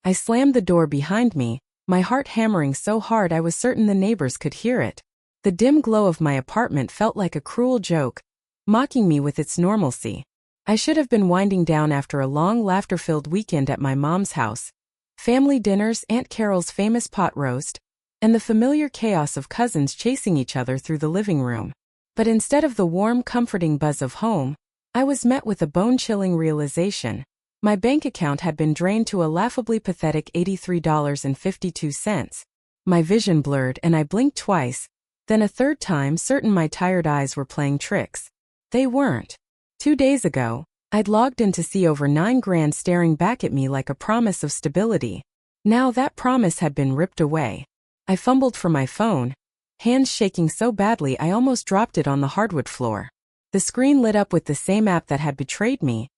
I slammed the door behind me, my heart hammering so hard I was certain the neighbors could hear it. The dim glow of my apartment felt like a cruel joke, mocking me with its normalcy. I should have been winding down after a long laughter-filled weekend at my mom's house. Family dinners, Aunt Carol's famous pot roast, and the familiar chaos of cousins chasing each other through the living room. But instead of the warm, comforting buzz of home, I was met with a bone-chilling realization. My bank account had been drained to a laughably pathetic $83.52. My vision blurred and I blinked twice, then a third time, certain my tired eyes were playing tricks. They weren't. 2 days ago, I'd logged in to see over $9,000 staring back at me like a promise of stability. Now that promise had been ripped away. I fumbled for my phone, hands shaking so badly I almost dropped it on the hardwood floor. The screen lit up with the same app that had betrayed me,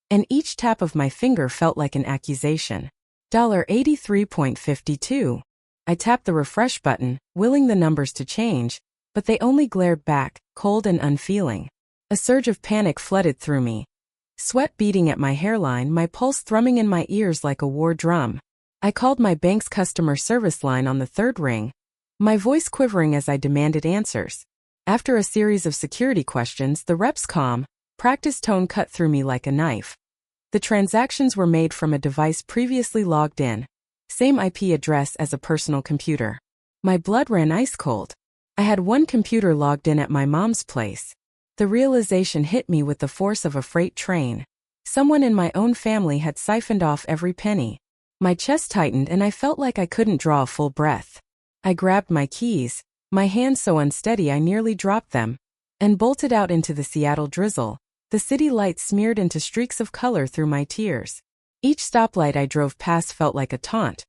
and each tap of my finger felt like an accusation. $83.52. I tapped the refresh button, willing the numbers to change, but they only glared back, cold and unfeeling. A surge of panic flooded through me. Sweat beading at my hairline, my pulse thrumming in my ears like a war drum. I called my bank's customer service line on the third ring, my voice quivering as I demanded answers. After a series of security questions, the rep's calm, practiced tone cut through me like a knife. The transactions were made from a device previously logged in, same IP address as a personal computer. My blood ran ice cold. I had one computer logged in at my mom's place. The realization hit me with the force of a freight train. Someone in my own family had siphoned off every penny. My chest tightened and I felt like I couldn't draw a full breath. I grabbed my keys, my hands so unsteady I nearly dropped them, and bolted out into the Seattle drizzle. The city lights smeared into streaks of color through my tears. Each stoplight I drove past felt like a taunt.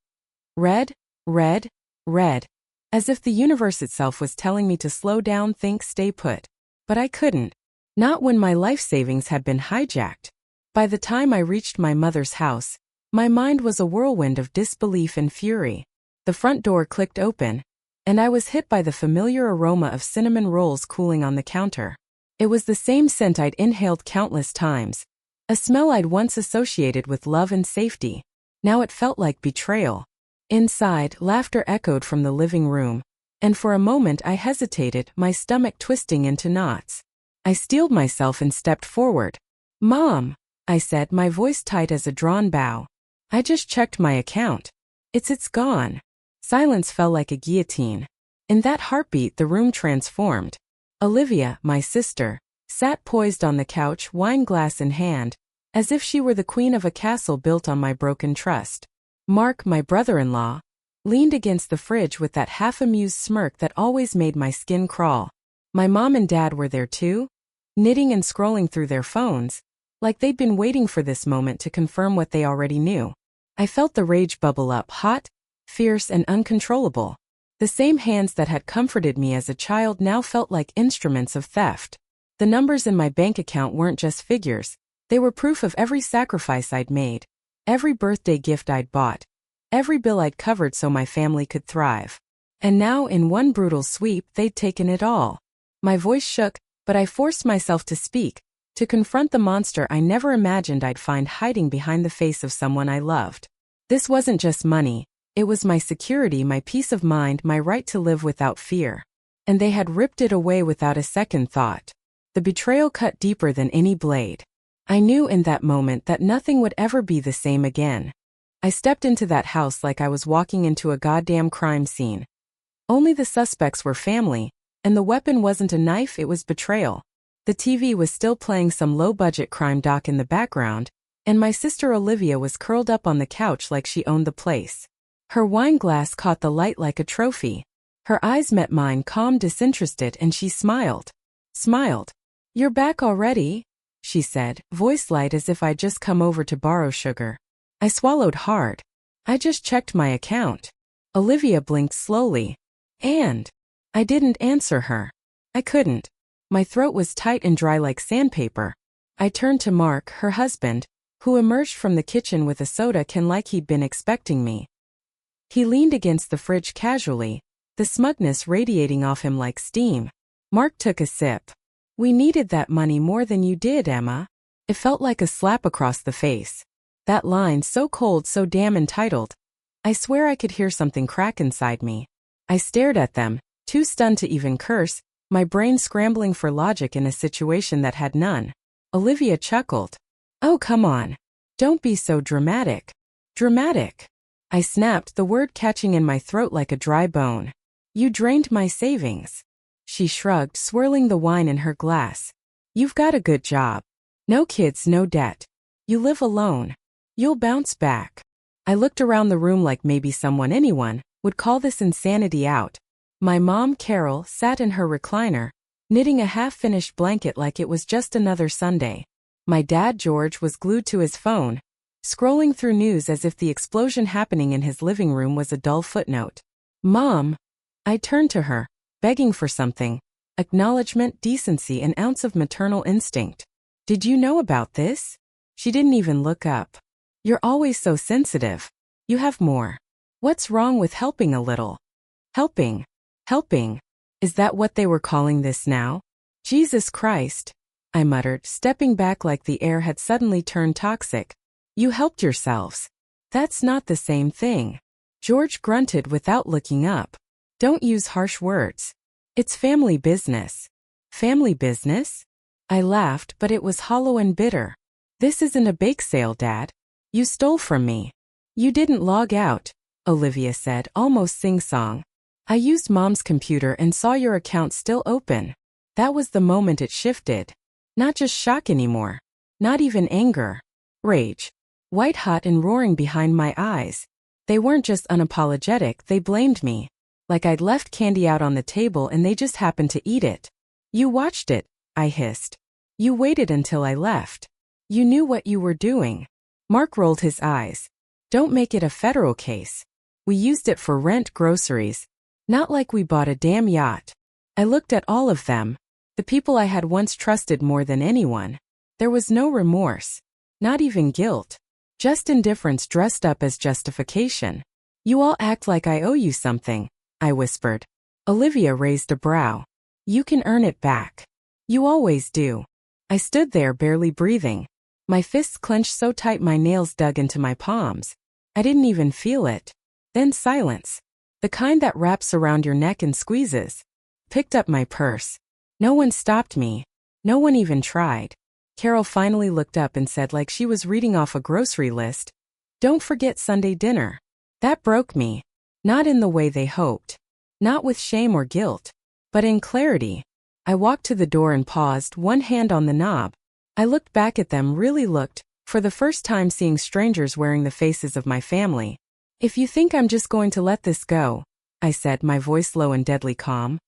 Red, red, red. As if the universe itself was telling me to slow down, think, stay put. But I couldn't. Not when my life savings had been hijacked. By the time I reached my mother's house, my mind was a whirlwind of disbelief and fury. The front door clicked open, and I was hit by the familiar aroma of cinnamon rolls cooling on the counter. It was the same scent I'd inhaled countless times, a smell I'd once associated with love and safety. Now it felt like betrayal. Inside, laughter echoed from the living room, and for a moment I hesitated, my stomach twisting into knots. I steeled myself and stepped forward. "Mom," I said, my voice tight as a drawn bow. "I just checked my account. It's gone." Silence fell like a guillotine. In that heartbeat the room transformed. Olivia, my sister, sat poised on the couch, wine glass in hand, as if she were the queen of a castle built on my broken trust. Mark, my brother-in-law, leaned against the fridge with that half-amused smirk that always made my skin crawl. My mom and dad were there too, knitting and scrolling through their phones, like they'd been waiting for this moment to confirm what they already knew. I felt the rage bubble up, hot, fierce, and uncontrollable. The same hands that had comforted me as a child now felt like instruments of theft. The numbers in my bank account weren't just figures, they were proof of every sacrifice I'd made, every birthday gift I'd bought, every bill I'd covered so my family could thrive. And now, in one brutal sweep, they'd taken it all. My voice shook, but I forced myself to speak, to confront the monster I never imagined I'd find hiding behind the face of someone I loved. This wasn't just money. It was my security, my peace of mind, my right to live without fear. And they had ripped it away without a second thought. The betrayal cut deeper than any blade. I knew in that moment that nothing would ever be the same again. I stepped into that house like I was walking into a goddamn crime scene. Only the suspects were family, and the weapon wasn't a knife, it was betrayal. The TV was still playing some low-budget crime doc in the background, and my sister Olivia was curled up on the couch like she owned the place. Her wine glass caught the light like a trophy. Her eyes met mine, calm, disinterested, and she smiled. "You're back already?" she said, voice light as if I'd just come over to borrow sugar. I swallowed hard. "I just checked my account." Olivia blinked slowly. "And?" I didn't answer her. I couldn't. My throat was tight and dry like sandpaper. I turned to Mark, her husband, who emerged from the kitchen with a soda can like he'd been expecting me. He leaned against the fridge casually, the smugness radiating off him like steam. Mark took a sip. "We needed that money more than you did, Emma." It felt like a slap across the face. That line, so cold, so damn entitled. I swear I could hear something crack inside me. I stared at them, too stunned to even curse, my brain scrambling for logic in a situation that had none. Olivia chuckled. Oh, come on. Don't be so dramatic. Dramatic. I snapped, the word catching in my throat like a dry bone. You drained my savings. She shrugged, swirling the wine in her glass. You've got a good job. No kids, no debt. You live alone. You'll bounce back. I looked around the room like maybe anyone, would call this insanity out. My mom, Carol, sat in her recliner, knitting a half-finished blanket like it was just another Sunday. My dad, George, was glued to his phone, scrolling through news as if the explosion happening in his living room was a dull footnote. Mom! I turned to her, begging for something. Acknowledgement, decency, an ounce of maternal instinct. Did you know about this? She didn't even look up. You're always so sensitive. You have more. What's wrong with helping a little? Helping. Helping. Is that what they were calling this now? Jesus Christ, I muttered, stepping back like the air had suddenly turned toxic. You helped yourselves. That's not the same thing. George grunted without looking up. Don't use harsh words. It's family business. Family business? I laughed, but it was hollow and bitter. This isn't a bake sale, Dad. You stole from me. You didn't log out, Olivia said, almost sing-song. I used Mom's computer and saw your account still open. That was the moment it shifted. Not just shock anymore. Not even anger. Rage. White-hot and roaring behind my eyes. They weren't just unapologetic, they blamed me. Like I'd left candy out on the table and they just happened to eat it. You watched it, I hissed. You waited until I left. You knew what you were doing. Mark rolled his eyes. Don't make it a federal case. We used it for rent, groceries. Not like we bought a damn yacht. I looked at all of them. The people I had once trusted more than anyone. There was no remorse. Not even guilt. Just indifference dressed up as justification. You all act like I owe you something, I whispered. Olivia raised a brow. You can earn it back. You always do. I stood there barely breathing. My fists clenched so tight my nails dug into my palms. I didn't even feel it. Then silence. The kind that wraps around your neck and squeezes. Picked up my purse. No one stopped me. No one even tried. Carol finally looked up and said like she was reading off a grocery list, "Don't forget Sunday dinner." That broke me. Not in the way they hoped. Not with shame or guilt. But in clarity. I walked to the door and paused, one hand on the knob. I looked back at them, really looked, for the first time seeing strangers wearing the faces of my family. If you think I'm just going to let this go, I said, my voice low and deadly calm.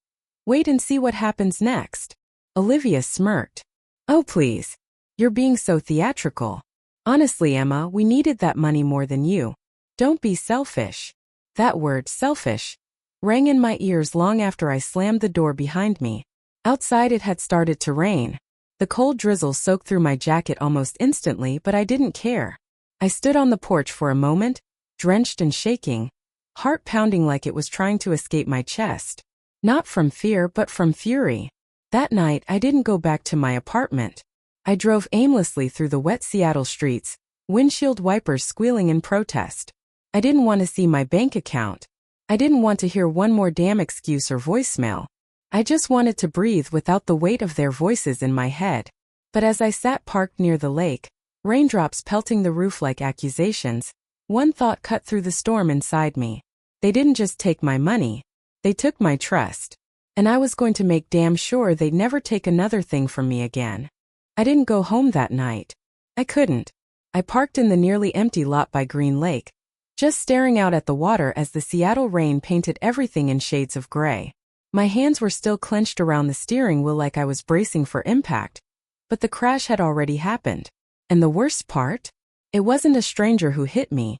Wait and see what happens next. Olivia smirked. Oh please. You're being so theatrical. Honestly, Emma, we needed that money more than you. Don't be selfish. That word, selfish, rang in my ears long after I slammed the door behind me. Outside it had started to rain. The cold drizzle soaked through my jacket almost instantly, but I didn't care. I stood on the porch for a moment, drenched and shaking, heart pounding like it was trying to escape my chest. Not from fear, but from fury. That night, I didn't go back to my apartment. I drove aimlessly through the wet Seattle streets, windshield wipers squealing in protest. I didn't want to see my bank account. I didn't want to hear one more damn excuse or voicemail. I just wanted to breathe without the weight of their voices in my head. But as I sat parked near the lake, raindrops pelting the roof like accusations, one thought cut through the storm inside me. They didn't just take my money, they took my trust. And I was going to make damn sure they'd never take another thing from me again. I didn't go home that night. I couldn't. I parked in the nearly empty lot by Green Lake, just staring out at the water as the Seattle rain painted everything in shades of gray. My hands were still clenched around the steering wheel like I was bracing for impact, but the crash had already happened. And the worst part? It wasn't a stranger who hit me.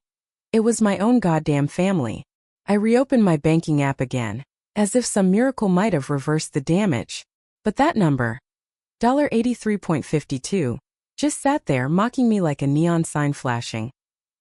It was my own goddamn family. I reopened my banking app again, as if some miracle might have reversed the damage. But that number, $83.52, just sat there mocking me like a neon sign flashing.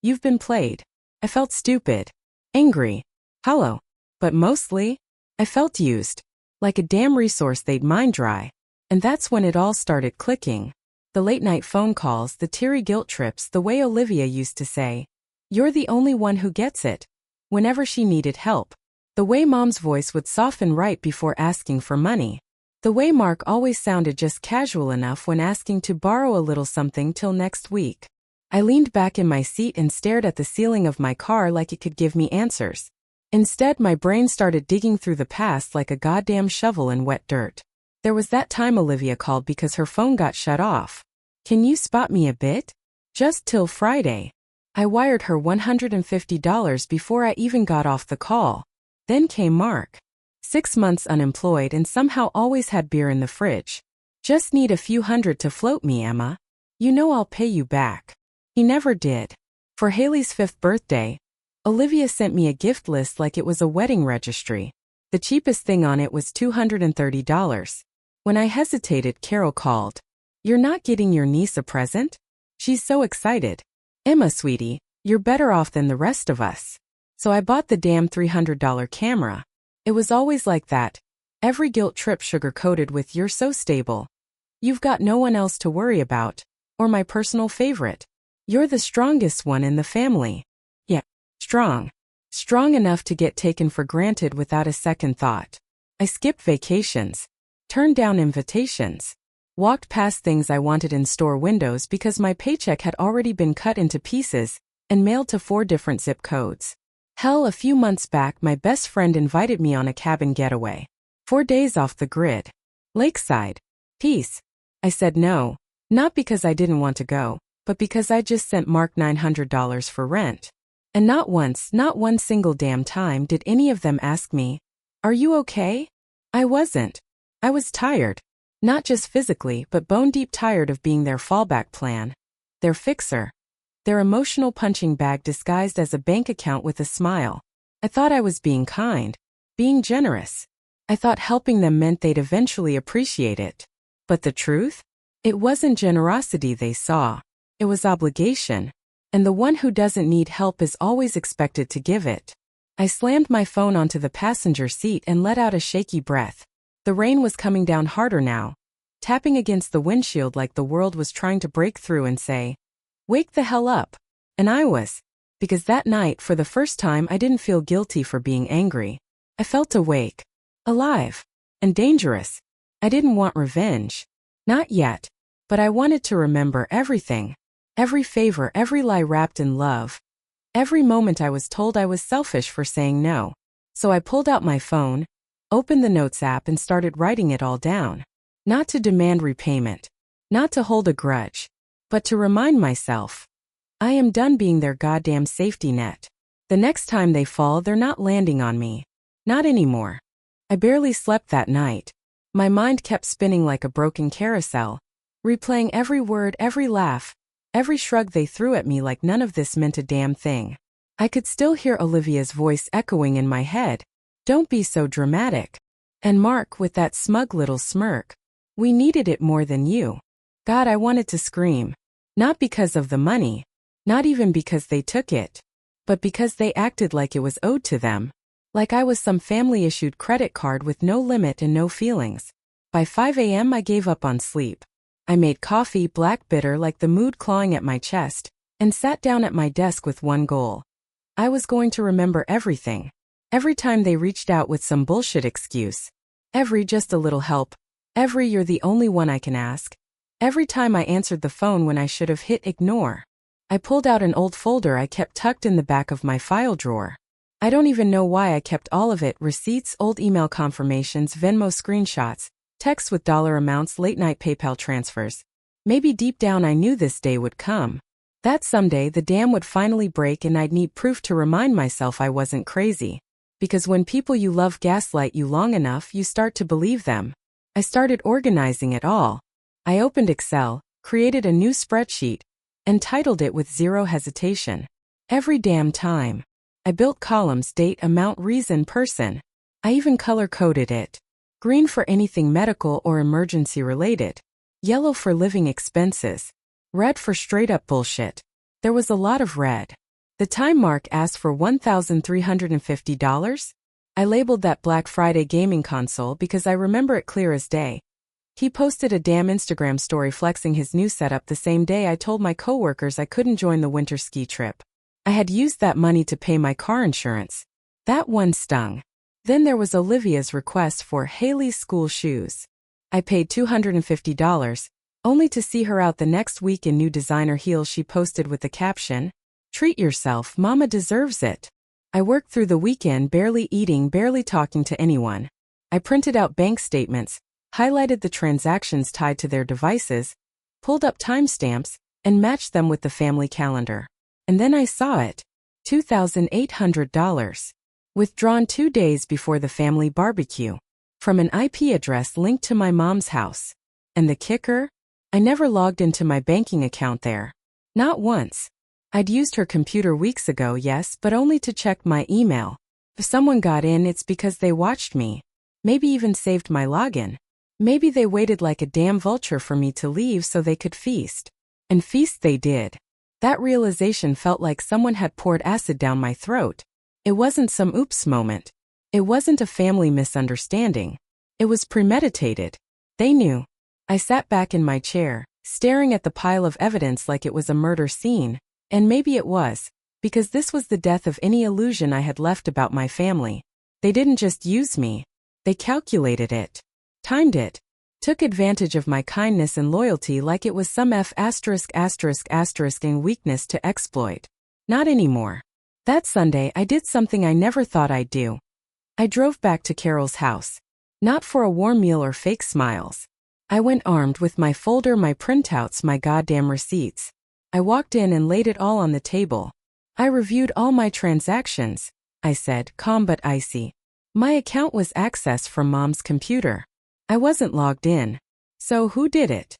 You've been played. I felt stupid, angry, hollow, but mostly, I felt used, like a damn resource they'd mined dry. And that's when it all started clicking. The late-night phone calls, the teary guilt trips, the way Olivia used to say, "You're the only one who gets it," whenever she needed help. The way Mom's voice would soften right before asking for money. The way Mark always sounded just casual enough when asking to borrow a little something till next week. I leaned back in my seat and stared at the ceiling of my car like it could give me answers. Instead, my brain started digging through the past like a goddamn shovel in wet dirt. There was that time Olivia called because her phone got shut off. "Can you spot me a bit? Just till Friday." I wired her $150 before I even got off the call. Then came Mark. 6 months unemployed and somehow always had beer in the fridge. "Just need a few hundred to float me, Emma. You know I'll pay you back." He never did. For Haley's 5th birthday, Olivia sent me a gift list like it was a wedding registry. The cheapest thing on it was $230. When I hesitated, Carol called. "You're not getting your niece a present? She's so excited." "Emma, sweetie, you're better off than the rest of us." So I bought the damn $300 camera. It was always like that. Every guilt trip sugar-coated with "You're so stable. You've got no one else to worry about." Or my personal favorite, "You're the strongest one in the family." Yeah, strong. Strong enough to get taken for granted without a second thought. I skipped vacations. Turned down invitations. Walked past things I wanted in store windows because my paycheck had already been cut into pieces and mailed to 4 different zip codes. Hell, a few months back my best friend invited me on a cabin getaway. 4 days off the grid. Lakeside. Peace. I said no, not because I didn't want to go, but because I just sent Mark $900 for rent. And not once, not one single damn time did any of them ask me, "Are you okay?" I wasn't. I was tired. Not just physically, but bone-deep tired of being their fallback plan. Their fixer. Their emotional punching bag disguised as a bank account with a smile. I thought I was being kind. Being generous. I thought helping them meant they'd eventually appreciate it. But the truth? It wasn't generosity they saw. It was obligation. And the one who doesn't need help is always expected to give it. I slammed my phone onto the passenger seat and let out a shaky breath. The rain was coming down harder now, tapping against the windshield like the world was trying to break through and say, "Wake the hell up." And I was. Because that night, for the first time, I didn't feel guilty for being angry. I felt awake. Alive. And dangerous. I didn't want revenge. Not yet. But I wanted to remember everything. Every favor, every lie wrapped in love. Every moment I was told I was selfish for saying no. So I pulled out my phone, opened the Notes app and started writing it all down. Not to demand repayment. Not to hold a grudge. But to remind myself. I am done being their goddamn safety net. The next time they fall, they're not landing on me. Not anymore. I barely slept that night. My mind kept spinning like a broken carousel, replaying every word, every laugh, every shrug they threw at me like none of this meant a damn thing. I could still hear Olivia's voice echoing in my head. "Don't be so dramatic." And Mark with that smug little smirk. "We needed it more than you." God, I wanted to scream. Not because of the money. Not even because they took it. But because they acted like it was owed to them. Like I was some family-issued credit card with no limit and no feelings. By 5 a.m. I gave up on sleep. I made coffee black bitter like the mood clawing at my chest, and sat down at my desk with one goal. I was going to remember everything. Every time they reached out with some bullshit excuse. Every "just a little help." Every "you're the only one I can ask." Every time I answered the phone when I should have hit ignore. I pulled out an old folder I kept tucked in the back of my file drawer. I don't even know why I kept all of it: receipts, old email confirmations, Venmo screenshots, texts with dollar amounts, late-night PayPal transfers. Maybe deep down I knew this day would come. That someday the dam would finally break and I'd need proof to remind myself I wasn't crazy. Because when people you love gaslight you long enough, you start to believe them. I started organizing it all. I opened Excel, created a new spreadsheet, and titled it with zero hesitation. Every damn time. I built columns: date, amount, reason, person. I even color-coded it. Green for anything medical or emergency related. Yellow for living expenses. Red for straight-up bullshit. There was a lot of red. The time Mark asked for $1,350? I labeled that Black Friday gaming console because I remember it clear as day. He posted a damn Instagram story flexing his new setup the same day I told my coworkers I couldn't join the winter ski trip. I had used that money to pay my car insurance. That one stung. Then there was Olivia's request for Haley's school shoes. I paid $250, only to see her out the next week in new designer heels she posted with the caption, "Treat yourself, mama deserves it." I worked through the weekend barely eating, barely talking to anyone. I printed out bank statements, highlighted the transactions tied to their devices, pulled up timestamps, and matched them with the family calendar. And then I saw it. $2,800. Withdrawn 2 days before the family barbecue. From an IP address linked to my mom's house. And the kicker? I never logged into my banking account there. Not once. I'd used her computer weeks ago, yes, but only to check my email. If someone got in, it's because they watched me. Maybe even saved my login. Maybe they waited like a damn vulture for me to leave so they could feast. And feast they did. That realization felt like someone had poured acid down my throat. It wasn't some oops moment. It wasn't a family misunderstanding. It was premeditated. They knew. I sat back in my chair, staring at the pile of evidence like it was a murder scene. And maybe it was, because this was the death of any illusion I had left about my family. They didn't just use me. They calculated it. Timed it. Took advantage of my kindness and loyalty like it was some *******ing weakness to exploit. Not anymore. That Sunday I did something I never thought I'd do. I drove back to Carol's house. Not for a warm meal or fake smiles. I went armed with my folder, my printouts, my goddamn receipts. I walked in and laid it all on the table. I reviewed all my transactions, I said, calm but icy. My account was accessed from Mom's computer. I wasn't logged in. So who did it?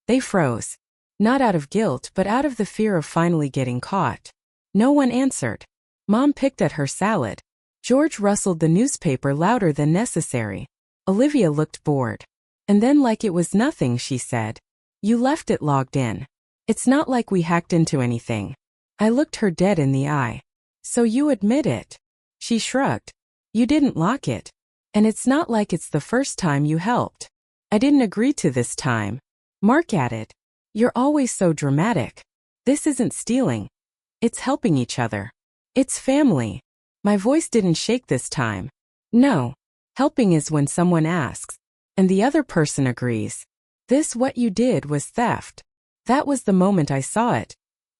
They froze. Not out of guilt, but out of the fear of finally getting caught. No one answered. Mom picked at her salad. George rustled the newspaper louder than necessary. Olivia looked bored. And then, like it was nothing, she said, "You left it logged in. It's not like we hacked into anything." I looked her dead in the eye. "So you admit it?" She shrugged. "You didn't lock it. And it's not like it's the first time you helped." "I didn't agree to this time." "Mark at it. You're always so dramatic. This isn't stealing. It's helping each other. It's family." My voice didn't shake this time. "No. Helping is when someone asks. And the other person agrees. This what you did was theft." That was the moment I saw it.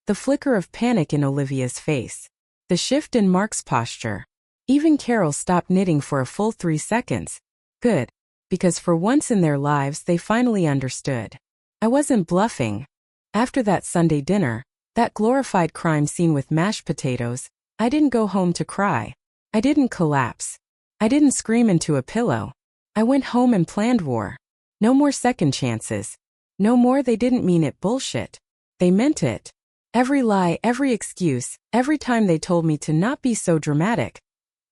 The flicker of panic in Olivia's face. The shift in Mark's posture. Even Carol stopped knitting for a full 3 seconds. Good. Because for once in their lives they finally understood. I wasn't bluffing. After that Sunday dinner, that glorified crime scene with mashed potatoes, I didn't go home to cry. I didn't collapse. I didn't scream into a pillow. I went home and planned war. No more second chances. No more "they didn't mean it" bullshit. They meant it. Every lie, every excuse, every time they told me to not be so dramatic.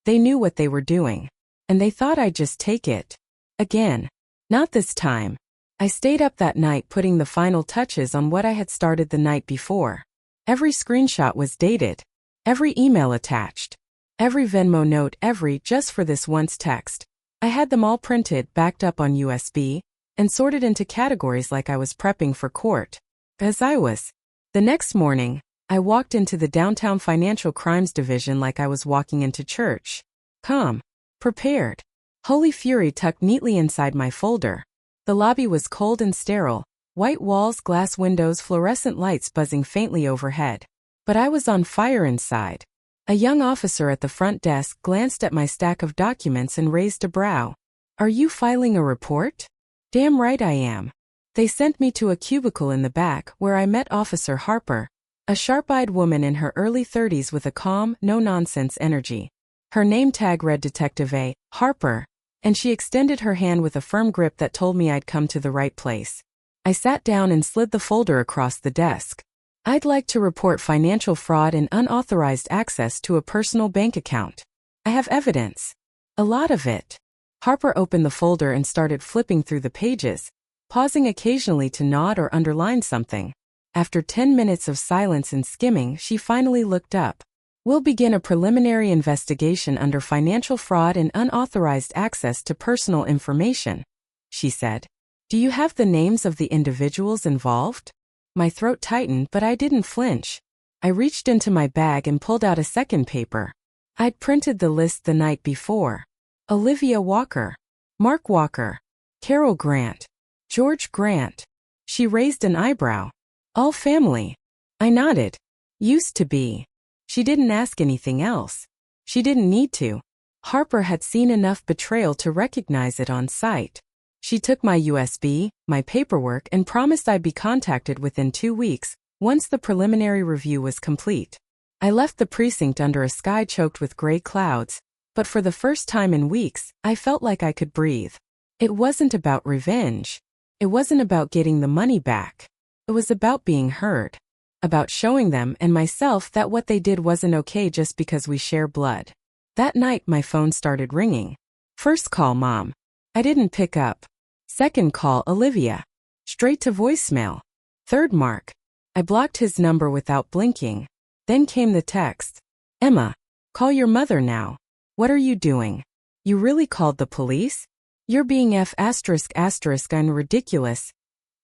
They knew what they were doing. And they thought I'd just take it. Again. Not this time. I stayed up that night putting the final touches on what I had started the night before. Every screenshot was dated. Every email attached. Every Venmo note, every "just for this once" text. I had them all printed, backed up on USB, and sorted into categories like I was prepping for court. As I was. The next morning, I walked into the downtown financial crimes division like I was walking into church. Calm. Prepared. Holy fury tucked neatly inside my folder. The lobby was cold and sterile. White walls, glass windows, fluorescent lights buzzing faintly overhead. But I was on fire inside. A young officer at the front desk glanced at my stack of documents and raised a brow. "Are you filing a report?" "Damn right I am." They sent me to a cubicle in the back where I met Officer Harper, a sharp-eyed woman in her early 30s with a calm, no-nonsense energy. Her name tag read Detective A. Harper, and she extended her hand with a firm grip that told me I'd come to the right place. I sat down and slid the folder across the desk. "I'd like to report financial fraud and unauthorized access to a personal bank account. I have evidence. A lot of it." Harper opened the folder and started flipping through the pages, pausing occasionally to nod or underline something. After 10 minutes of silence and skimming, she finally looked up. "We'll begin a preliminary investigation under financial fraud and unauthorized access to personal information," she said. Do you have the names of the individuals involved? My throat tightened, but I didn't flinch. I reached into my bag and pulled out a second paper. I'd printed the list the night before. Olivia Walker, Mark Walker, Carol Grant, George Grant. She raised an eyebrow. All family. I nodded. Used to be. She didn't ask anything else. She didn't need to. Harper had seen enough betrayal to recognize it on sight. She took my USB, my paperwork, and promised I'd be contacted within 2 weeks, once the preliminary review was complete. I left the precinct under a sky choked with gray clouds, but for the first time in weeks, I felt like I could breathe. It wasn't about revenge. It wasn't about getting the money back. It was about being heard. About showing them and myself that what they did wasn't okay just because we share blood. That night my phone started ringing. First call, Mom. I didn't pick up. Second call, Olivia. Straight to voicemail. Third, Mark. I blocked his number without blinking. Then came the text. Emma, call your mother now. What are you doing? You really called the police? You're being and ridiculous.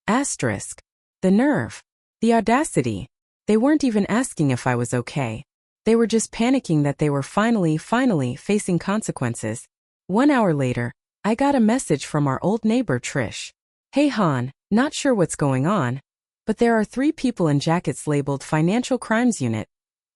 Asterisk. The nerve. The audacity. They weren't even asking if I was okay. They were just panicking that they were finally facing consequences. 1 hour later, I got a message from our old neighbor Trish. Hey hon, not sure what's going on, but there are 3 people in jackets labeled Financial Crimes Unit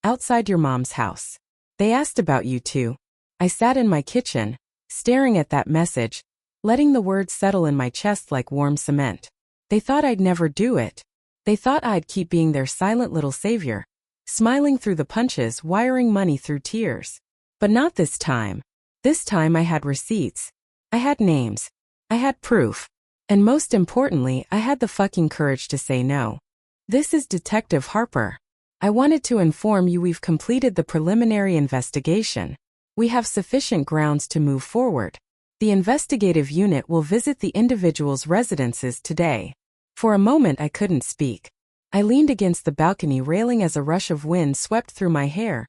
outside your mom's house. They asked about you too. I sat in my kitchen, staring at that message, letting the words settle in my chest like warm cement. They thought I'd never do it. They thought I'd keep being their silent little savior, smiling through the punches, wiring money through tears. But not this time. This time I had receipts. I had names. I had proof. And most importantly, I had the fucking courage to say no. This is Detective Harper. I wanted to inform you we've completed the preliminary investigation. We have sufficient grounds to move forward. The investigative unit will visit the individual's residences today. For a moment I couldn't speak. I leaned against the balcony railing as a rush of wind swept through my hair,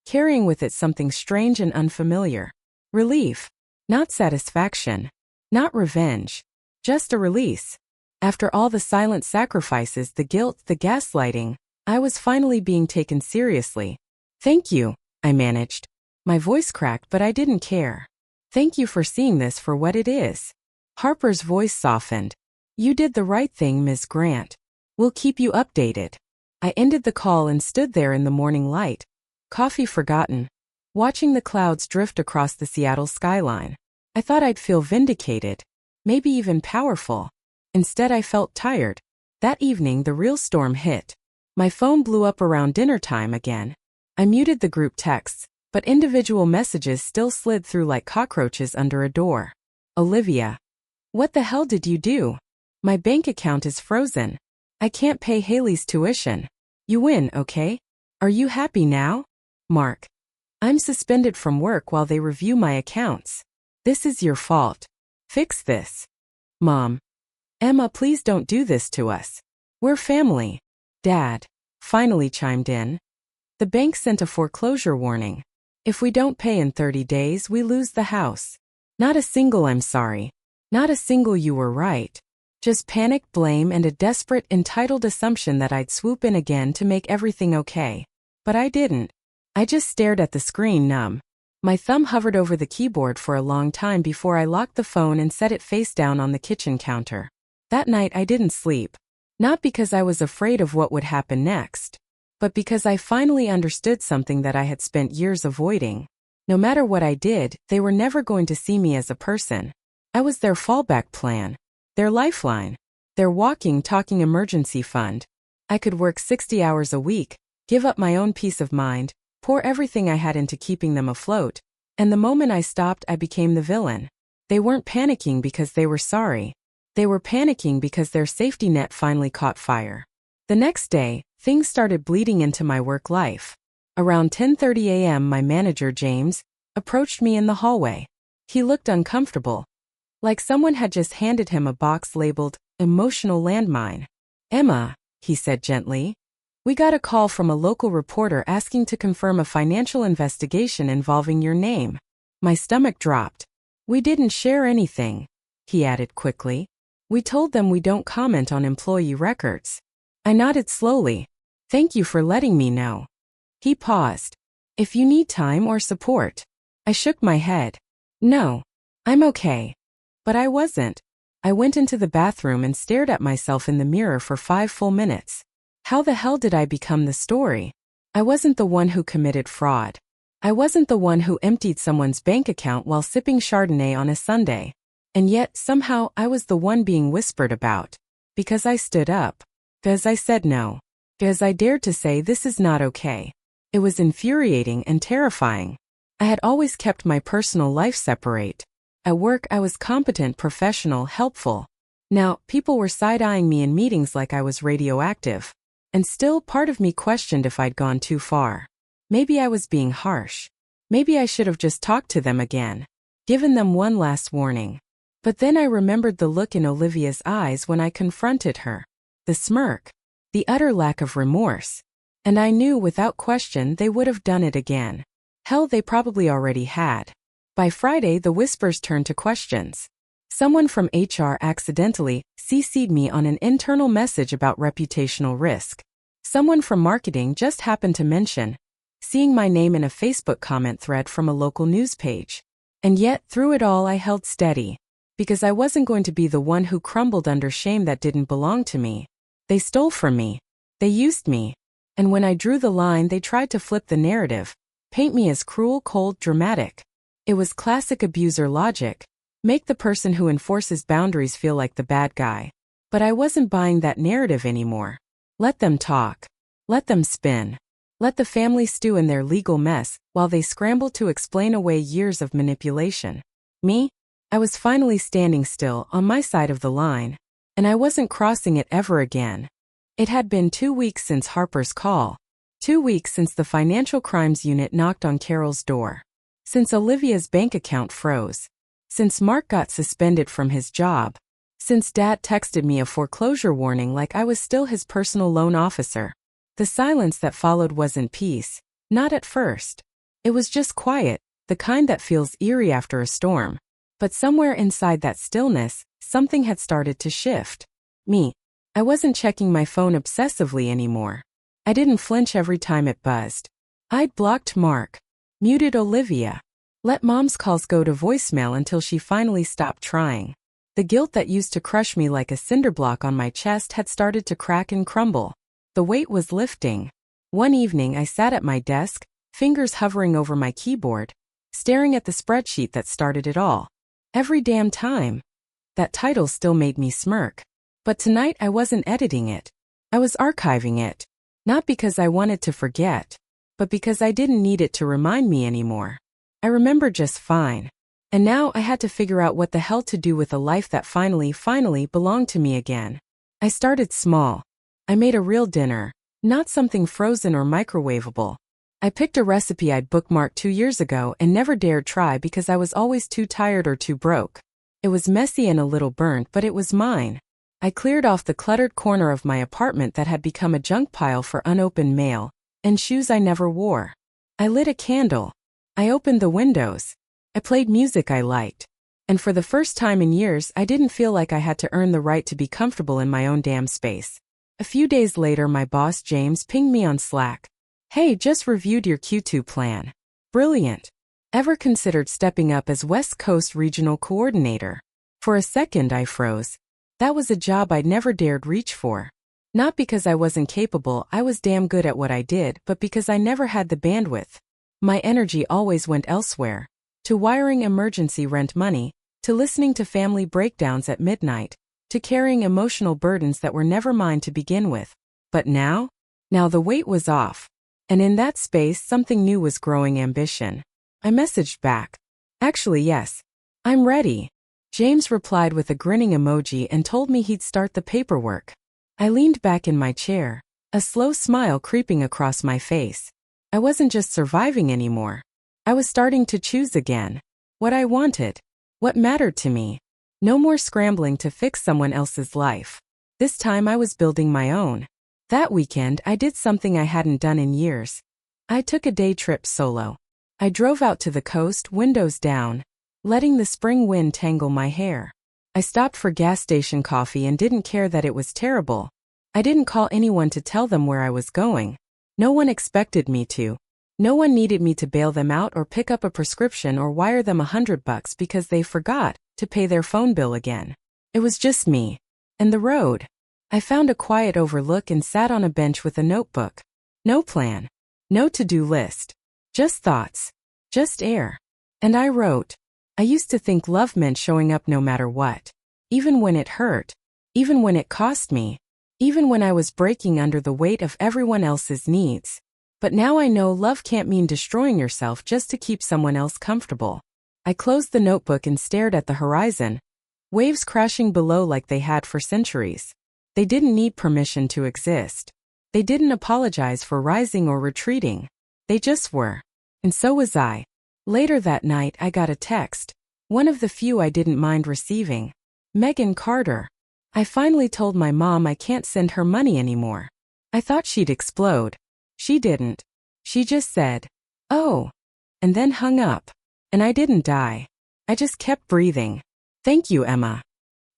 carrying with it something strange and unfamiliar. Relief. Not satisfaction. Not revenge. Just a release. After all the silent sacrifices, the guilt, the gaslighting, I was finally being taken seriously. Thank you, I managed. My voice cracked, but I didn't care. Thank you for seeing this for what it is. Harper's voice softened. You did the right thing, Ms. Grant. We'll keep you updated. I ended the call and stood there in the morning light, coffee forgotten, watching the clouds drift across the Seattle skyline. I thought I'd feel vindicated, maybe even powerful. Instead, I felt tired. That evening, the real storm hit. My phone blew up around dinner time again. I muted the group texts, but individual messages still slid through like cockroaches under a door. Olivia. What the hell did you do? My bank account is frozen. I can't pay Haley's tuition. You win, okay? Are you happy now? Mark. I'm suspended from work while they review my accounts. This is your fault. Fix this. Mom. Emma, please don't do this to us. We're family. Dad finally chimed in. The bank sent a foreclosure warning. If we don't pay in 30 days, we lose the house. Not a single I'm sorry. Not a single you were right. Just panic, blame, and a desperate, entitled assumption that I'd swoop in again to make everything okay. But I didn't. I just stared at the screen, numb. My thumb hovered over the keyboard for a long time before I locked the phone and set it face down on the kitchen counter. That night I didn't sleep. Not because I was afraid of what would happen next, but because I finally understood something that I had spent years avoiding. No matter what I did, they were never going to see me as a person. I was their fallback plan, their lifeline, their walking, talking emergency fund. I could work 60 hours a week, give up my own peace of mind, pour everything I had into keeping them afloat, and the moment I stopped, I became the villain. They weren't panicking because they were sorry. They were panicking because their safety net finally caught fire. The next day, things started bleeding into my work life. Around 10:30 a.m., my manager, James, approached me in the hallway. He looked uncomfortable, like someone had just handed him a box labeled, emotional landmine. Emma, he said gently, we got a call from a local reporter asking to confirm a financial investigation involving your name. My stomach dropped. We didn't share anything, he added quickly. We told them we don't comment on employee records. I nodded slowly. Thank you for letting me know. He paused. If you need time or support. I shook my head. No. I'm okay. But I wasn't. I went into the bathroom and stared at myself in the mirror for 5 full minutes. How the hell did I become the story? I wasn't the one who committed fraud. I wasn't the one who emptied someone's bank account while sipping Chardonnay on a Sunday. And yet, somehow, I was the one being whispered about. Because I stood up. Because I said no. Because I dared to say this is not okay. It was infuriating and terrifying. I had always kept my personal life separate. At work, I was competent, professional, helpful. Now, people were side-eyeing me in meetings like I was radioactive. And still, part of me questioned if I'd gone too far. Maybe I was being harsh. Maybe I should have just talked to them again. Given them one last warning. But then I remembered the look in Olivia's eyes when I confronted her. The smirk. The utter lack of remorse. And I knew without question they would have done it again. Hell, they probably already had. By Friday, the whispers turned to questions. Someone from HR accidentally CC'd me on an internal message about reputational risk. Someone from marketing just happened to mention seeing my name in a Facebook comment thread from a local news page. And yet, through it all, I held steady. Because I wasn't going to be the one who crumbled under shame that didn't belong to me. They stole from me. They used me. And when I drew the line, they tried to flip the narrative, paint me as cruel, cold, dramatic. It was classic abuser logic. Make the person who enforces boundaries feel like the bad guy. But I wasn't buying that narrative anymore. Let them talk. Let them spin. Let the family stew in their legal mess while they scramble to explain away years of manipulation. Me? I was finally standing still on my side of the line. And I wasn't crossing it ever again. It had been 2 weeks since Harper's call. 2 weeks since the financial crimes unit knocked on Carol's door. Since Olivia's bank account froze. Since Mark got suspended from his job. Since Dad texted me a foreclosure warning like I was still his personal loan officer. The silence that followed wasn't peace. Not at first. It was just quiet, the kind that feels eerie after a storm. But somewhere inside that stillness, something had started to shift. Me. I wasn't checking my phone obsessively anymore. I didn't flinch every time it buzzed. I'd blocked Mark. Muted Olivia. Let Mom's calls go to voicemail until she finally stopped trying. The guilt that used to crush me like a cinder block on my chest had started to crack and crumble. The weight was lifting. One evening I sat at my desk, fingers hovering over my keyboard, staring at the spreadsheet that started it all. Every damn time. That title still made me smirk. But tonight I wasn't editing it. I was archiving it. Not because I wanted to forget, but because I didn't need it to remind me anymore. I remember just fine. And now I had to figure out what the hell to do with a life that finally belonged to me again. I started small. I made a real dinner, not something frozen or microwavable. I picked a recipe I'd bookmarked 2 years ago and never dared try because I was always too tired or too broke. It was messy and a little burnt, but it was mine. I cleared off the cluttered corner of my apartment that had become a junk pile for unopened mail and shoes I never wore. I lit a candle. I opened the windows. I played music I liked. And for the first time in years, I didn't feel like I had to earn the right to be comfortable in my own damn space. A few days later, my boss James pinged me on Slack. Hey, just reviewed your Q2 plan. Brilliant. Ever considered stepping up as West Coast Regional Coordinator? For a second I froze. That was a job I'd never dared reach for. Not because I wasn't capable, I was damn good at what I did, but because I never had the bandwidth. My energy always went elsewhere. To wiring emergency rent money, to listening to family breakdowns at midnight, to carrying emotional burdens that were never mine to begin with. But now? Now the weight was off. And in that space something new was growing: ambition. I messaged back. Actually, yes. I'm ready. James replied with a grinning emoji and told me he'd start the paperwork. I leaned back in my chair, a slow smile creeping across my face. I wasn't just surviving anymore. I was starting to choose again. What I wanted. What mattered to me. No more scrambling to fix someone else's life. This time I was building my own. That weekend I did something I hadn't done in years. I took a day trip solo. I drove out to the coast, windows down, letting the spring wind tangle my hair. I stopped for gas station coffee and didn't care that it was terrible. I didn't call anyone to tell them where I was going. No one expected me to. No one needed me to bail them out or pick up a prescription or wire them $100 because they forgot to pay their phone bill again. It was just me and the road. I found a quiet overlook and sat on a bench with a notebook. No plan. No to-do list. Just thoughts. Just air. And I wrote. I used to think love meant showing up no matter what. Even when it hurt. Even when it cost me. Even when I was breaking under the weight of everyone else's needs. But now I know love can't mean destroying yourself just to keep someone else comfortable. I closed the notebook and stared at the horizon. Waves crashing below like they had for centuries. They didn't need permission to exist. They didn't apologize for rising or retreating. They just were. And so was I. Later that night I got a text. One of the few I didn't mind receiving. Megan Carter. I finally told my mom I can't send her money anymore. I thought she'd explode. She didn't. She just said, "Oh," and then hung up. And I didn't die. I just kept breathing. Thank you, Emma.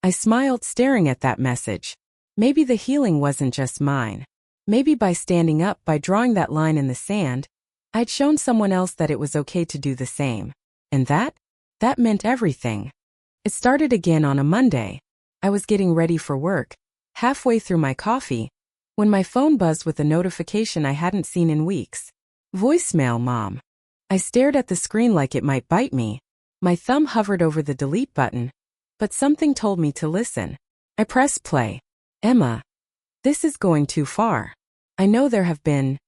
I smiled, staring at that message. Maybe the healing wasn't just mine. Maybe by standing up, by drawing that line in the sand, I'd shown someone else that it was okay to do the same. And that meant everything. It started again on a Monday. I was getting ready for work, halfway through my coffee, when my phone buzzed with a notification I hadn't seen in weeks. Voicemail, Mom. I stared at the screen like it might bite me. My thumb hovered over the delete button, but something told me to listen. I pressed play. Emma, this is going too far. I know there have been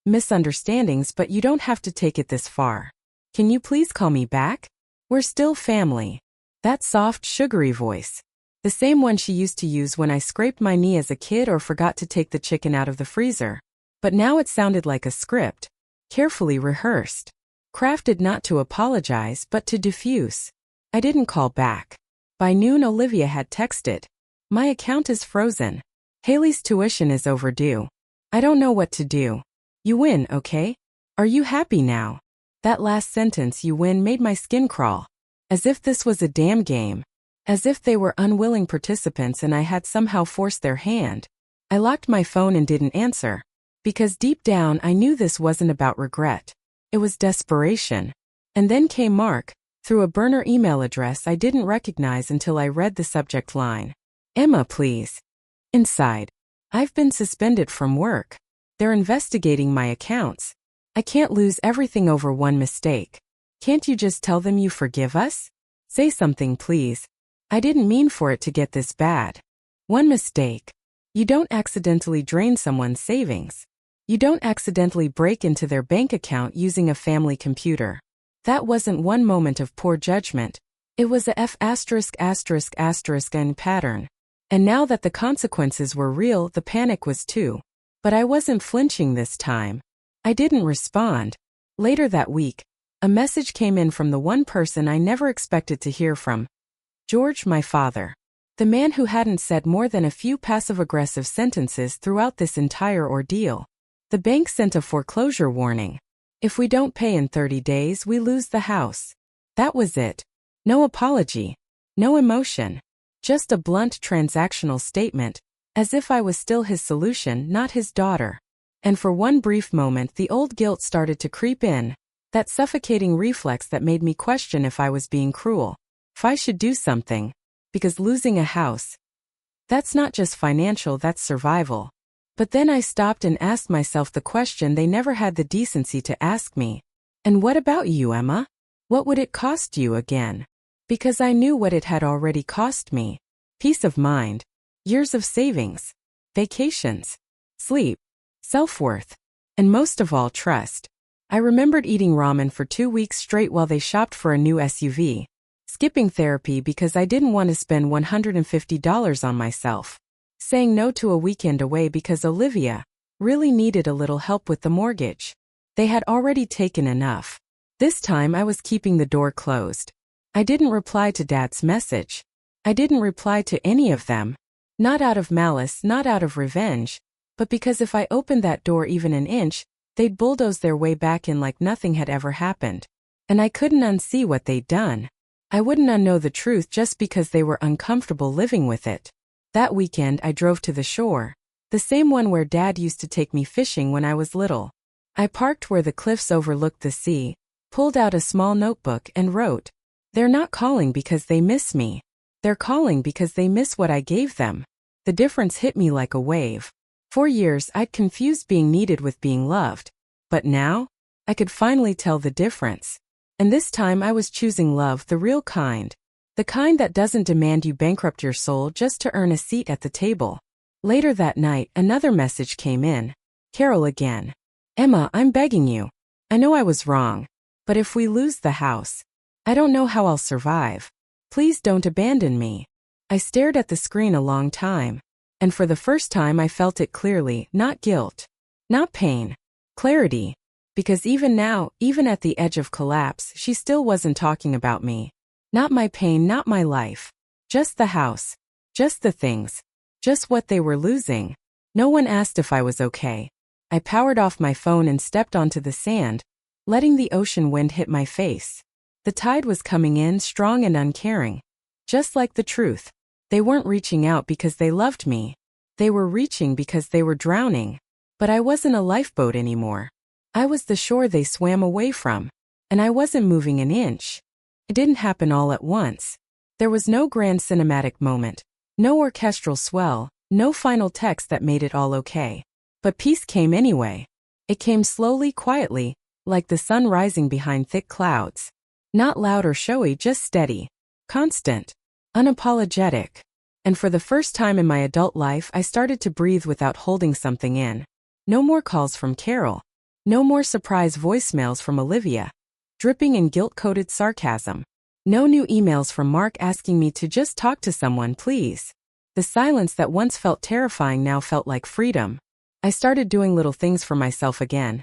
misunderstandings, but you don't have to take it this far. Can you please call me back? We're still family. That soft, sugary voice. The same one she used to use when I scraped my knee as a kid or forgot to take the chicken out of the freezer. But now it sounded like a script. Carefully rehearsed. Crafted not to apologize but to diffuse. I didn't call back. By noon Olivia had texted. My account is frozen. Haley's tuition is overdue. I don't know what to do. You win, okay? Are you happy now? That last sentence, "you win," made my skin crawl. As if this was a damn game. As if they were unwilling participants and I had somehow forced their hand. I locked my phone and didn't answer. Because deep down I knew this wasn't about regret. It was desperation. And then came Mark, through a burner email address I didn't recognize until I read the subject line. Emma, please. Inside. I've been suspended from work. They're investigating my accounts. I can't lose everything over one mistake. Can't you just tell them you forgive us? Say something, please. I didn't mean for it to get this bad. One mistake. You don't accidentally drain someone's savings. You don't accidentally break into their bank account using a family computer. That wasn't one moment of poor judgment. It was a F*** and pattern. And now that the consequences were real, the panic was too. But I wasn't flinching this time. I didn't respond. Later that week, a message came in from the one person I never expected to hear from. George, my father. The man who hadn't said more than a few passive-aggressive sentences throughout this entire ordeal. The bank sent a foreclosure warning. If we don't pay in 30 days, we lose the house. That was it. No apology. No emotion. Just a blunt transactional statement, as if I was still his solution, not his daughter. And for one brief moment the old guilt started to creep in, that suffocating reflex that made me question if I was being cruel. If I should do something. Because losing a house. That's not just financial, that's survival. But then I stopped and asked myself the question they never had the decency to ask me. And what about you, Emma? What would it cost you again? Because I knew what it had already cost me. Peace of mind. Years of savings. Vacations. Sleep. Self-worth. And most of all, trust. I remembered eating ramen for 2 weeks straight while they shopped for a new SUV. Skipping therapy because I didn't want to spend $150 on myself. Saying no to a weekend away because Olivia really needed a little help with the mortgage. They had already taken enough. This time I was keeping the door closed. I didn't reply to Dad's message. I didn't reply to any of them. Not out of malice, not out of revenge, but because if I opened that door even an inch, they'd bulldoze their way back in like nothing had ever happened. And I couldn't unsee what they'd done. I wouldn't unknow the truth just because they were uncomfortable living with it. That weekend I drove to the shore, the same one where Dad used to take me fishing when I was little. I parked where the cliffs overlooked the sea, pulled out a small notebook and wrote, "They're not calling because they miss me. They're calling because they miss what I gave them." The difference hit me like a wave. For years I'd confused being needed with being loved. But now, I could finally tell the difference. And this time I was choosing love, the real kind. The kind that doesn't demand you bankrupt your soul just to earn a seat at the table. Later that night, another message came in. Carol again. "Emma, I'm begging you. I know I was wrong. But if we lose the house, I don't know how I'll survive. Please don't abandon me." I stared at the screen a long time. And for the first time I felt it clearly, not guilt. Not pain. Clarity. Because even now, even at the edge of collapse, she still wasn't talking about me. Not my pain, not my life. Just the house. Just the things. Just what they were losing. No one asked if I was okay. I powered off my phone and stepped onto the sand, letting the ocean wind hit my face. The tide was coming in strong and uncaring. Just like the truth. They weren't reaching out because they loved me. They were reaching because they were drowning. But I wasn't a lifeboat anymore. I was the shore they swam away from. And I wasn't moving an inch. It didn't happen all at once. There was no grand cinematic moment. No orchestral swell. No final text that made it all okay. But peace came anyway. It came slowly, quietly, like the sun rising behind thick clouds. Not loud or showy, just steady. Constant. Unapologetic. And for the first time in my adult life I started to breathe without holding something in. No more calls from Carol. No more surprise voicemails from Olivia, dripping in guilt-coated sarcasm. No new emails from Mark asking me to just talk to someone, please. The silence that once felt terrifying now felt like freedom. I started doing little things for myself again.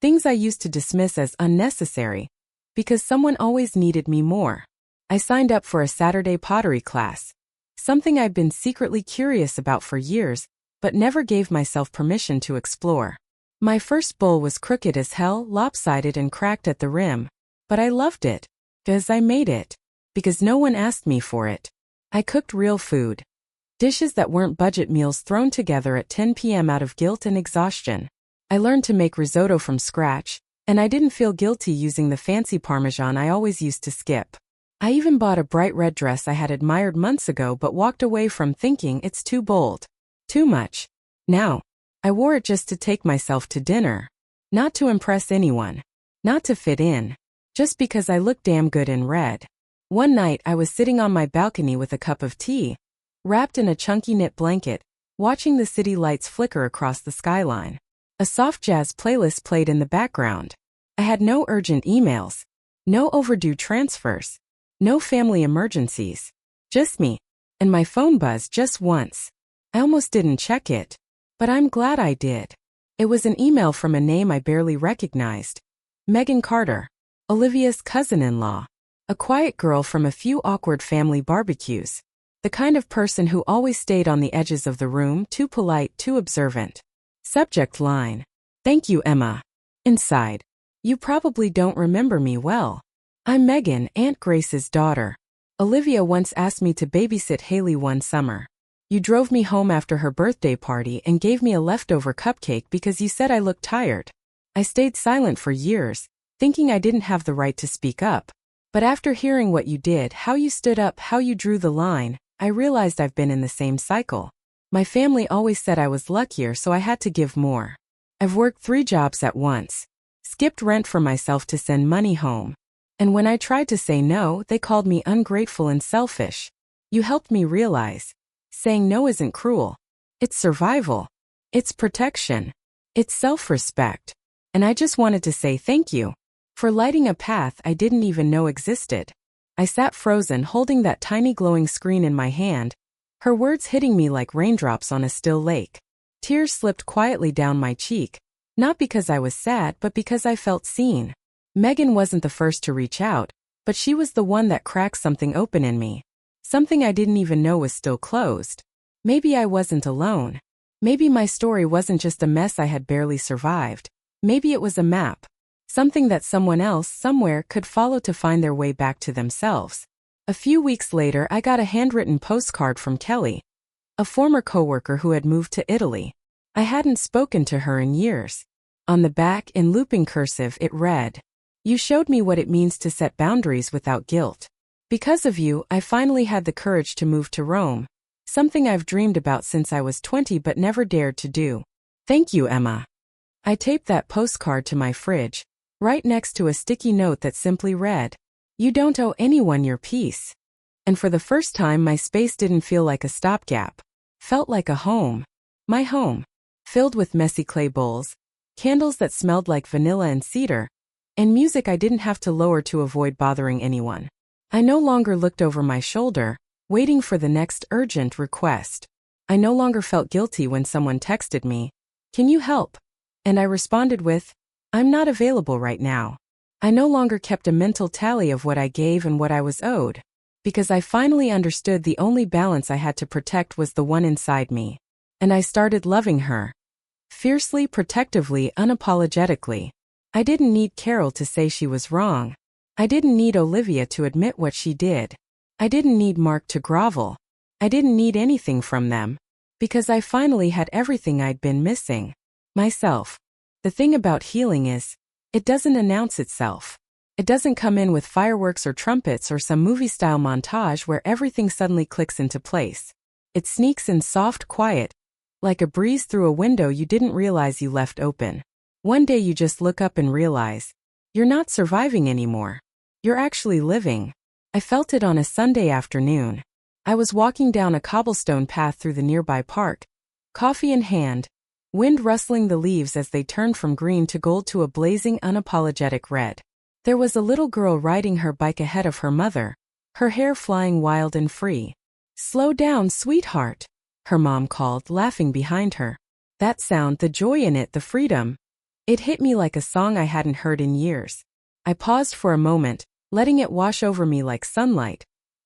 Things I used to dismiss as unnecessary, because someone always needed me more. I signed up for a Saturday pottery class, something I'd been secretly curious about for years, but never gave myself permission to explore. My first bowl was crooked as hell, lopsided and cracked at the rim, but I loved it, because I made it, because no one asked me for it. I cooked real food. Dishes that weren't budget meals thrown together at 10 p.m. out of guilt and exhaustion. I learned to make risotto from scratch, and I didn't feel guilty using the fancy Parmesan I always used to skip. I even bought a bright red dress I had admired months ago but walked away from thinking it's too bold. Too much. Now, I wore it just to take myself to dinner. Not to impress anyone. Not to fit in. Just because I looked damn good in red. One night I was sitting on my balcony with a cup of tea, wrapped in a chunky knit blanket, watching the city lights flicker across the skyline. A soft jazz playlist played in the background. I had no urgent emails. No overdue transfers. No family emergencies. Just me. And my phone buzzed just once. I almost didn't check it. But I'm glad I did. It was an email from a name I barely recognized. Megan Carter. Olivia's cousin-in-law. A quiet girl from a few awkward family barbecues. The kind of person who always stayed on the edges of the room, too polite, too observant. Subject line. Thank you, Emma. Inside. You probably don't remember me well. I'm Megan, Aunt Grace's daughter. Olivia once asked me to babysit Haley one summer. You drove me home after her birthday party and gave me a leftover cupcake because you said I looked tired. I stayed silent for years, thinking I didn't have the right to speak up. But after hearing what you did, how you stood up, how you drew the line, I realized I've been in the same cycle. My family always said I was luckier, so I had to give more. I've worked 3 jobs at once. Skipped rent for myself to send money home. And when I tried to say no, they called me ungrateful and selfish. You helped me realize. Saying no isn't cruel. It's survival. It's protection. It's self-respect. And I just wanted to say thank you. For lighting a path I didn't even know existed. I sat frozen holding that tiny glowing screen in my hand, her words hitting me like raindrops on a still lake. Tears slipped quietly down my cheek, not because I was sad but because I felt seen. Megan wasn't the first to reach out, but she was the one that cracked something open in me. Something I didn't even know was still closed. Maybe I wasn't alone. Maybe my story wasn't just a mess I had barely survived. Maybe it was a map. Something that someone else, somewhere, could follow to find their way back to themselves. A few weeks later, I got a handwritten postcard from Kelly, a former coworker who had moved to Italy. I hadn't spoken to her in years. On the back, in looping cursive, it read, "You showed me what it means to set boundaries without guilt. Because of you, I finally had the courage to move to Rome, something I've dreamed about since I was 20 but never dared to do. Thank you, Emma." I taped that postcard to my fridge, right next to a sticky note that simply read, "You don't owe anyone your peace." And for the first time, my space didn't feel like a stopgap. Felt like a home. My home. Filled with messy clay bowls, candles that smelled like vanilla and cedar, and music I didn't have to lower to avoid bothering anyone. I no longer looked over my shoulder, waiting for the next urgent request. I no longer felt guilty when someone texted me, "Can you help?" And I responded with, "I'm not available right now." I no longer kept a mental tally of what I gave and what I was owed, because I finally understood the only balance I had to protect was the one inside me. And I started loving her. Fiercely, protectively, unapologetically. I didn't need Carol to say she was wrong. I didn't need Olivia to admit what she did. I didn't need Mark to grovel. I didn't need anything from them, because I finally had everything I'd been missing. Myself. The thing about healing is, it doesn't announce itself. It doesn't come in with fireworks or trumpets or some movie-style montage where everything suddenly clicks into place. It sneaks in soft, quiet, like a breeze through a window you didn't realize you left open. One day you just look up and realize, you're not surviving anymore. You're actually living. I felt it on a Sunday afternoon. I was walking down a cobblestone path through the nearby park, coffee in hand, wind rustling the leaves as they turned from green to gold to a blazing, unapologetic red. There was a little girl riding her bike ahead of her mother, her hair flying wild and free. "Slow down, sweetheart," her mom called, laughing behind her. That sound, the joy in it, the freedom. It hit me like a song I hadn't heard in years. I paused for a moment, letting it wash over me like sunlight,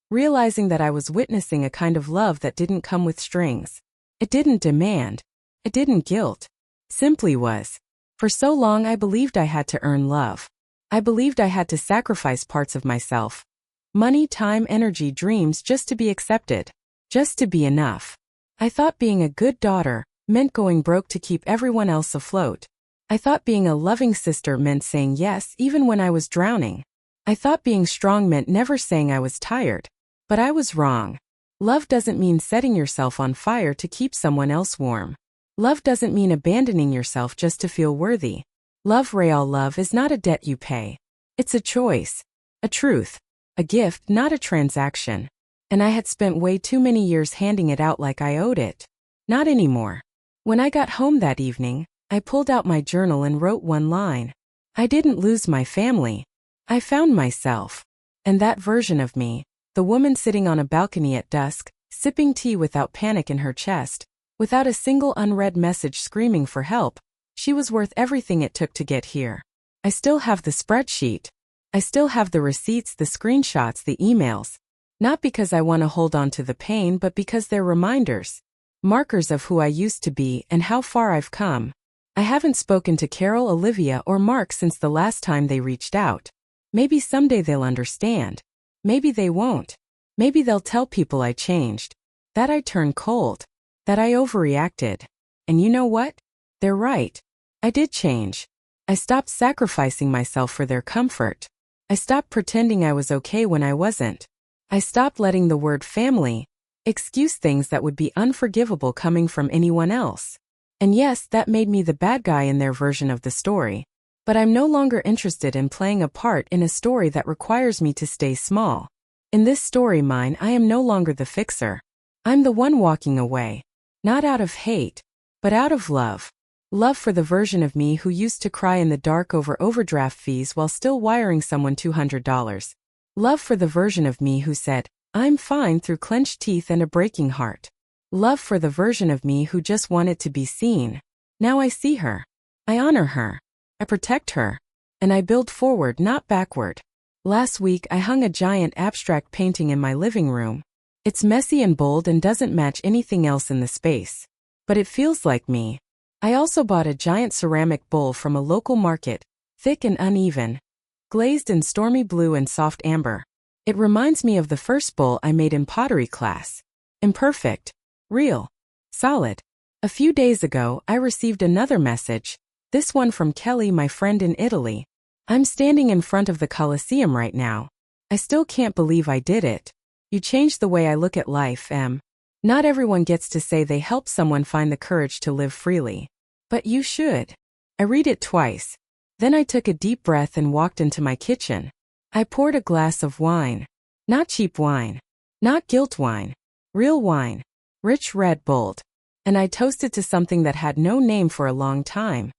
realizing that I was witnessing a kind of love that didn't come with strings. It didn't demand. It didn't guilt. Simply was. For so long I believed I had to earn love. I believed I had to sacrifice parts of myself. Money, time, energy, dreams just to be accepted. Just to be enough. I thought being a good daughter meant going broke to keep everyone else afloat. I thought being a loving sister meant saying yes even when I was drowning. I thought being strong meant never saying I was tired. But I was wrong. Love doesn't mean setting yourself on fire to keep someone else warm. Love doesn't mean abandoning yourself just to feel worthy. Love, real love, is not a debt you pay. It's a choice. A truth. A gift, not a transaction. And I had spent way too many years handing it out like I owed it. Not anymore. When I got home that evening, I pulled out my journal and wrote one line. I didn't lose my family. I found myself. And that version of me, the woman sitting on a balcony at dusk, sipping tea without panic in her chest, without a single unread message screaming for help, she was worth everything it took to get here. I still have the spreadsheet. I still have the receipts, the screenshots, the emails. Not because I want to hold on to the pain, but because they're reminders. Markers of who I used to be and how far I've come. I haven't spoken to Carol, Olivia, or Mark since the last time they reached out. Maybe someday they'll understand. Maybe they won't. Maybe they'll tell people I changed. That I turned cold. That I overreacted. And you know what? They're right. I did change. I stopped sacrificing myself for their comfort. I stopped pretending I was okay when I wasn't. I stopped letting the word family excuse things that would be unforgivable coming from anyone else. And yes, that made me the bad guy in their version of the story. But I'm no longer interested in playing a part in a story that requires me to stay small. In this story mine, I am no longer the fixer. I'm the one walking away. Not out of hate, but out of love. Love for the version of me who used to cry in the dark over overdraft fees while still wiring someone $200. Love for the version of me who said, "I'm fine," through clenched teeth and a breaking heart. Love for the version of me who just wanted to be seen. Now I see her. I honor her. I protect her. And I build forward, not backward. Last week I hung a giant abstract painting in my living room. It's messy and bold and doesn't match anything else in the space. But it feels like me. I also bought a giant ceramic bowl from a local market, thick and uneven, glazed in stormy blue and soft amber. It reminds me of the first bowl I made in pottery class. Imperfect. Real. Solid. A few days ago, I received another message, this one from Kelly, my friend in Italy. I'm standing in front of the Colosseum right now. I still can't believe I did it. You changed the way I look at life, Em. Not everyone gets to say they help someone find the courage to live freely. But you should. I read it twice. Then I took a deep breath and walked into my kitchen. I poured a glass of wine. Not cheap wine. Not guilt wine. Real wine. Rich, red, bold. And I toasted to something that had no name for a long time.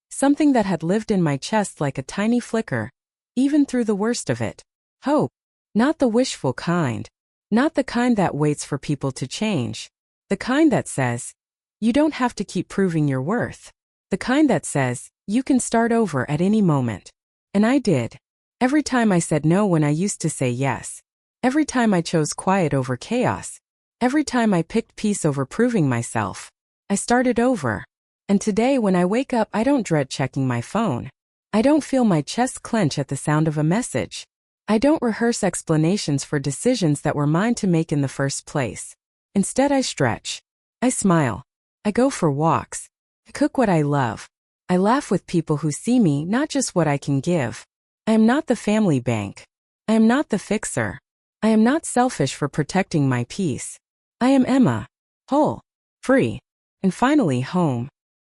Something that had lived in my chest like a tiny flicker, even through the worst of it. Hope. Not the wishful kind. Not the kind that waits for people to change. The kind that says, you don't have to keep proving your worth. The kind that says, you can start over at any moment. And I did. Every time I said no when I used to say yes. Every time I chose quiet over chaos. Every time I picked peace over proving myself. I started over. And today when I wake up, I don't dread checking my phone. I don't feel my chest clench at the sound of a message. I don't rehearse explanations for decisions that were mine to make in the first place. Instead, I stretch. I smile. I go for walks. I cook what I love. I laugh with people who see me, not just what I can give. I am not the family bank. I am not the fixer. I am not selfish for protecting my peace. I am Emma. Whole. Free. And finally home.